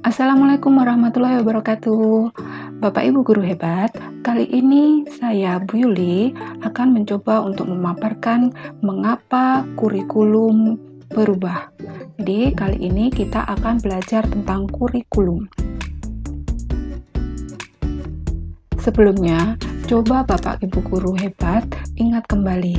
Assalamualaikum warahmatullahi wabarakatuh. Bapak Ibu guru hebat, kali ini saya Bu Yuli akan mencoba untuk memaparkan mengapa kurikulum berubah. Jadi kali ini kita akan belajar tentang kurikulum. Sebelumnya, coba Bapak Ibu guru hebat ingat kembali.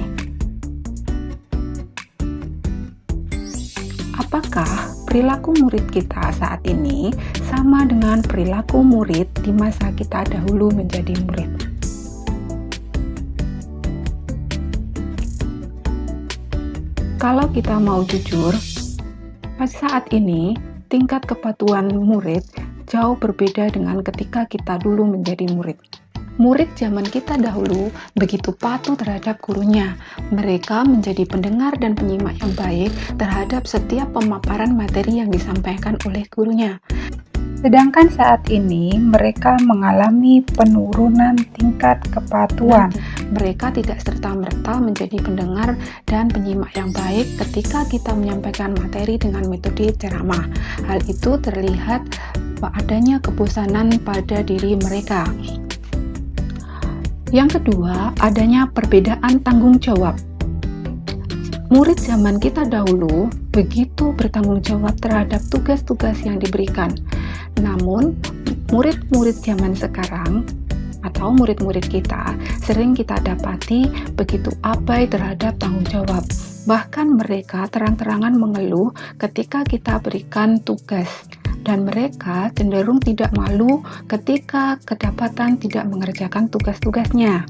Apakah perilaku murid kita saat ini sama dengan perilaku murid di masa kita dahulu menjadi murid? Kalau kita mau jujur, pada saat ini tingkat kepatuhan murid jauh berbeda dengan ketika kita dulu menjadi murid. Murid zaman kita dahulu begitu patuh terhadap gurunya. Mereka menjadi pendengar dan penyimak yang baik terhadap setiap pemaparan materi yang disampaikan oleh gurunya. Sedangkan saat ini mereka mengalami penurunan tingkat kepatuhan. Mereka tidak serta-merta menjadi pendengar dan penyimak yang baik ketika kita menyampaikan materi dengan metode ceramah. Hal itu terlihat adanya kebosanan pada diri mereka. Yang kedua, adanya perbedaan tanggung jawab. Murid zaman kita dahulu begitu bertanggung jawab terhadap tugas-tugas yang diberikan. Namun, murid-murid zaman sekarang atau murid-murid kita sering kita dapati begitu abai terhadap tanggung jawab. Bahkan mereka terang-terangan mengeluh ketika kita berikan tugas. Dan mereka cenderung tidak malu ketika kedapatan tidak mengerjakan tugas-tugasnya.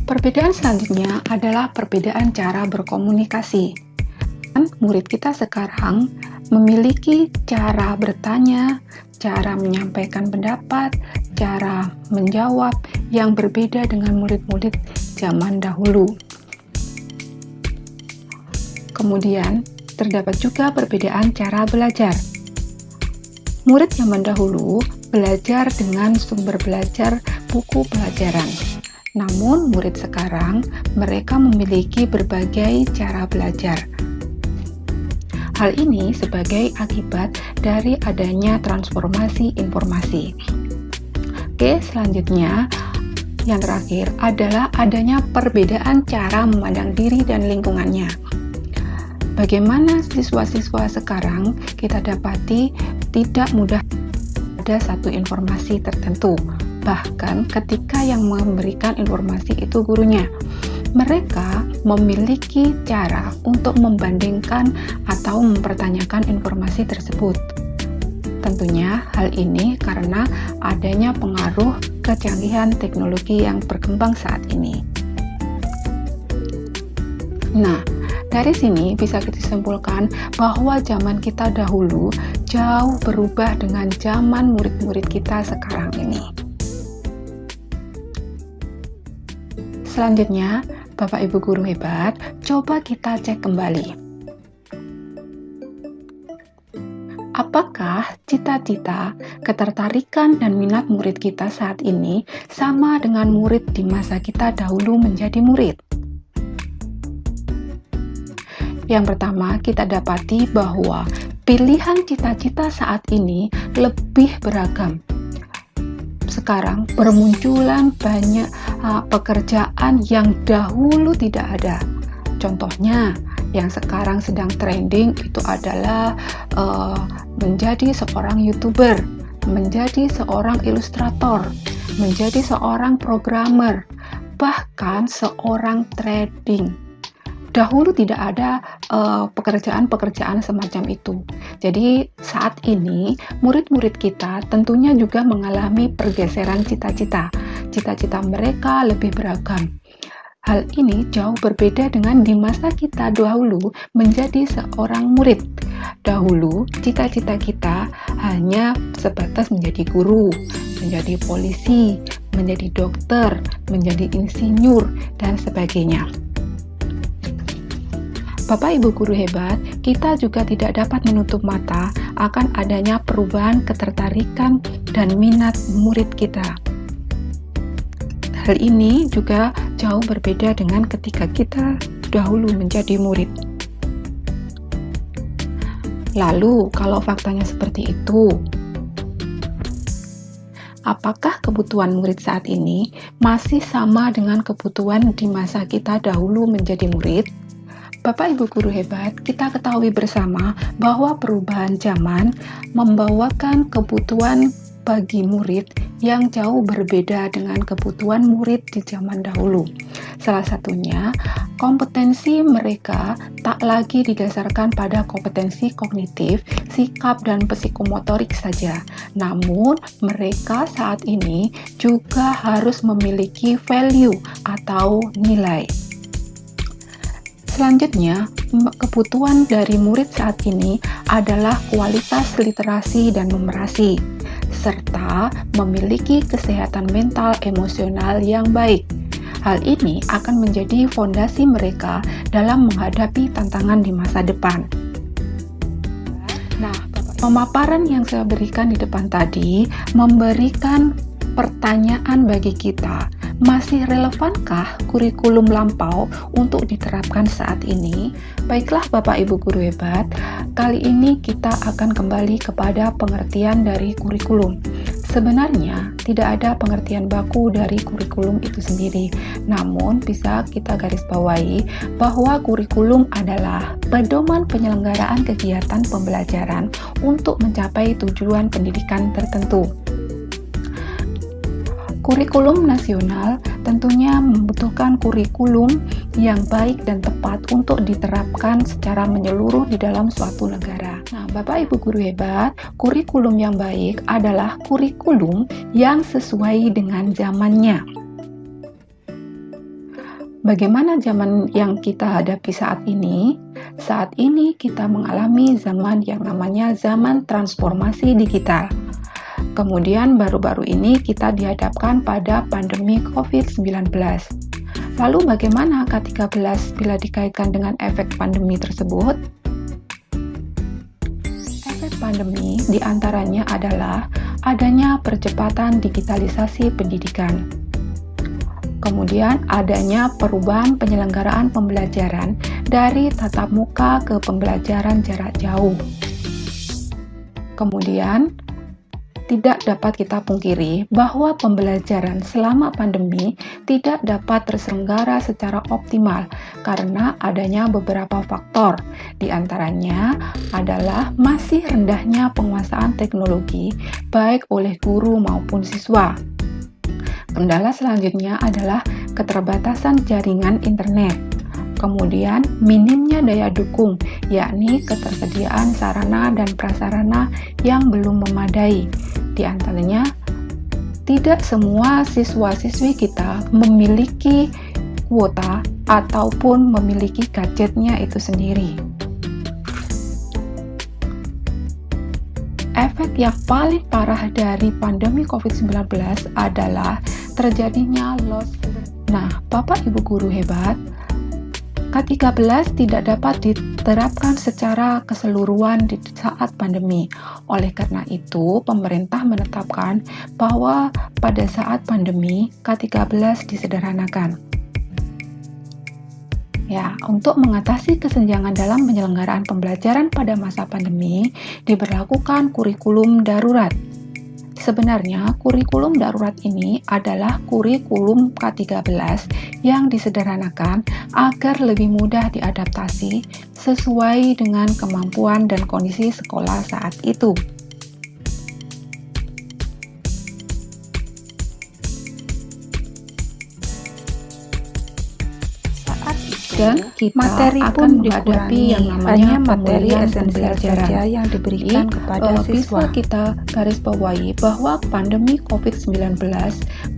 Perbedaan selanjutnya adalah perbedaan cara berkomunikasi. Murid kita sekarang memiliki cara bertanya, cara menyampaikan pendapat, cara menjawab yang berbeda dengan murid-murid zaman dahulu. Kemudian, terdapat juga perbedaan cara belajar. Murid zaman dahulu belajar dengan sumber belajar buku pelajaran. Namun murid sekarang mereka memiliki berbagai cara belajar. Hal ini sebagai akibat dari adanya transformasi informasi. Oke, selanjutnya yang terakhir adalah adanya perbedaan cara memandang diri dan lingkungannya. Bagaimana siswa-siswa sekarang kita dapati tidak mudah ada satu informasi tertentu, bahkan ketika yang memberikan informasi itu gurunya. Mereka memiliki cara untuk membandingkan atau mempertanyakan informasi tersebut. Tentunya hal ini karena adanya pengaruh kecanggihan teknologi yang berkembang saat ini. Nah, dari sini bisa kita simpulkan bahwa zaman kita dahulu jauh berubah dengan zaman murid-murid kita sekarang ini. Selanjutnya, Bapak Ibu guru hebat, coba kita cek kembali. Apakah cita-cita, ketertarikan, dan minat murid kita saat ini sama dengan murid di masa kita dahulu menjadi murid? Yang pertama, kita dapati bahwa pilihan cita-cita saat ini lebih beragam. Sekarang bermunculan banyak pekerjaan yang dahulu tidak ada. Contohnya, yang sekarang sedang trending itu adalah menjadi seorang YouTuber, menjadi seorang ilustrator, menjadi seorang programmer, bahkan seorang trading. Dahulu tidak ada pekerjaan-pekerjaan semacam itu. Jadi saat ini murid-murid kita tentunya juga mengalami pergeseran cita-cita. Cita-cita mereka lebih beragam. Hal ini jauh berbeda dengan di masa kita dahulu menjadi seorang murid. Dahulu cita-cita kita hanya sebatas menjadi guru, menjadi polisi, menjadi dokter, menjadi insinyur, dan sebagainya. Bapak Ibu guru hebat, kita juga tidak dapat menutup mata akan adanya perubahan ketertarikan dan minat murid kita. Hal ini juga jauh berbeda dengan ketika kita dahulu menjadi murid. Lalu, kalau faktanya seperti itu, apakah kebutuhan murid saat ini masih sama dengan kebutuhan di masa kita dahulu menjadi murid? Bapak Ibu guru hebat, kita ketahui bersama bahwa perubahan zaman membawakan kebutuhan bagi murid yang jauh berbeda dengan kebutuhan murid di zaman dahulu. Salah satunya, kompetensi mereka tak lagi didasarkan pada kompetensi kognitif, sikap, dan psikomotorik saja. Namun, mereka saat ini juga harus memiliki value atau nilai. Selanjutnya, kebutuhan dari murid saat ini adalah kualitas literasi dan numerasi, serta memiliki kesehatan mental emosional yang baik. Hal ini akan menjadi fondasi mereka dalam menghadapi tantangan di masa depan. Nah, pemaparan yang saya berikan di depan tadi memberikan pertanyaan bagi kita, masih relevankah kurikulum lampau untuk diterapkan saat ini? Baiklah Bapak Ibu guru hebat, kali ini kita akan kembali kepada pengertian dari kurikulum. Sebenarnya tidak ada pengertian baku dari kurikulum itu sendiri, namun bisa kita garis bawahi bahwa kurikulum adalah pedoman penyelenggaraan kegiatan pembelajaran untuk mencapai tujuan pendidikan tertentu. Kurikulum nasional tentunya membutuhkan kurikulum yang baik dan tepat untuk diterapkan secara menyeluruh di dalam suatu negara. Nah, Bapak Ibu guru hebat, kurikulum yang baik adalah kurikulum yang sesuai dengan zamannya. Bagaimana zaman yang kita hadapi saat ini? Saat ini kita mengalami zaman yang namanya zaman transformasi digital. Kemudian baru-baru ini kita dihadapkan pada pandemi COVID-19. Lalu bagaimana K13 bila dikaitkan dengan efek pandemi tersebut? Efek pandemi diantaranya adalah adanya percepatan digitalisasi pendidikan. Kemudian adanya perubahan penyelenggaraan pembelajaran dari tatap muka ke pembelajaran jarak jauh. Kemudian tidak dapat kita pungkiri bahwa pembelajaran selama pandemi tidak dapat terselenggara secara optimal karena adanya beberapa faktor. Di antaranya adalah masih rendahnya penguasaan teknologi baik oleh guru maupun siswa. Kendala selanjutnya adalah keterbatasan jaringan internet. Kemudian minimnya daya dukung, yakni ketersediaan sarana dan prasarana yang belum memadai. Di antaranya, tidak semua siswa-siswi kita memiliki kuota ataupun memiliki gadgetnya itu sendiri. Efek yang paling parah dari pandemi COVID-19 adalah terjadinya loss. Nah, Bapak Ibu guru hebat, K13 tidak dapat diterapkan secara keseluruhan di saat pandemi. Oleh karena itu, pemerintah menetapkan bahwa pada saat pandemi, K13 disederhanakan. Ya, untuk mengatasi kesenjangan dalam penyelenggaraan pembelajaran pada masa pandemi, diberlakukan kurikulum darurat. Sebenarnya, kurikulum darurat ini adalah kurikulum K13 yang disederhanakan agar lebih mudah diadaptasi sesuai dengan kemampuan dan kondisi sekolah saat itu. Dan kita materi akan pun menghadapi yang namanya materi esensial saja yang diberikan kepada siswa. Bisa kita garis bawahi bahwa pandemi COVID-19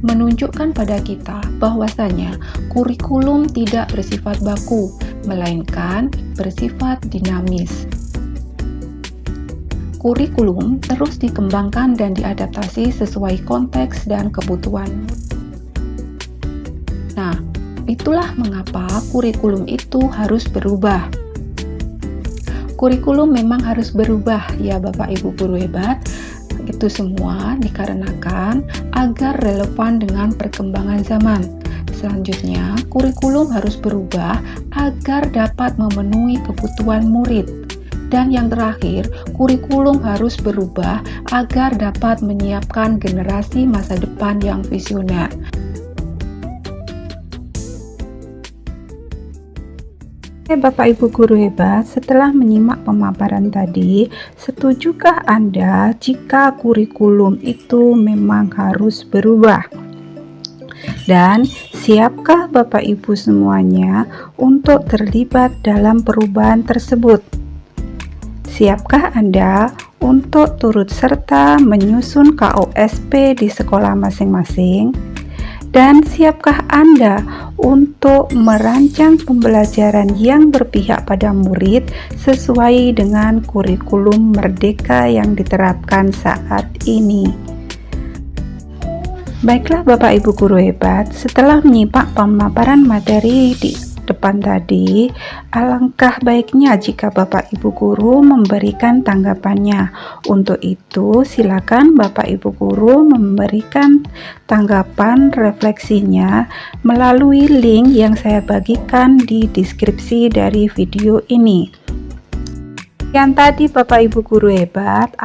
menunjukkan pada kita bahwasanya kurikulum tidak bersifat baku, melainkan bersifat dinamis. Kurikulum terus dikembangkan dan diadaptasi sesuai konteks dan kebutuhan. Nah, itulah mengapa kurikulum itu harus berubah. Kurikulum memang harus berubah ya Bapak Ibu guru hebat. Itu semua dikarenakan agar relevan dengan perkembangan zaman. Selanjutnya, kurikulum harus berubah agar dapat memenuhi kebutuhan murid. Dan yang terakhir, kurikulum harus berubah agar dapat menyiapkan generasi masa depan yang visioner. Bapak Ibu guru hebat, setelah menyimak pemaparan tadi, setujukah Anda jika kurikulum itu memang harus berubah? Dan siapkah Bapak Ibu semuanya untuk terlibat dalam perubahan tersebut? Siapkah Anda untuk turut serta menyusun KOSP di sekolah masing-masing? Dan siapkah Anda untuk merancang pembelajaran yang berpihak pada murid sesuai dengan kurikulum merdeka yang diterapkan saat ini? Baiklah Bapak Ibu guru hebat, setelah menyimak pemaparan materi di depan tadi, alangkah baiknya jika Bapak Ibu guru memberikan tanggapannya. Untuk itu, silakan Bapak Ibu guru memberikan tanggapan refleksinya melalui link yang saya bagikan di deskripsi dari video ini. Yang tadi Bapak Ibu guru hebat,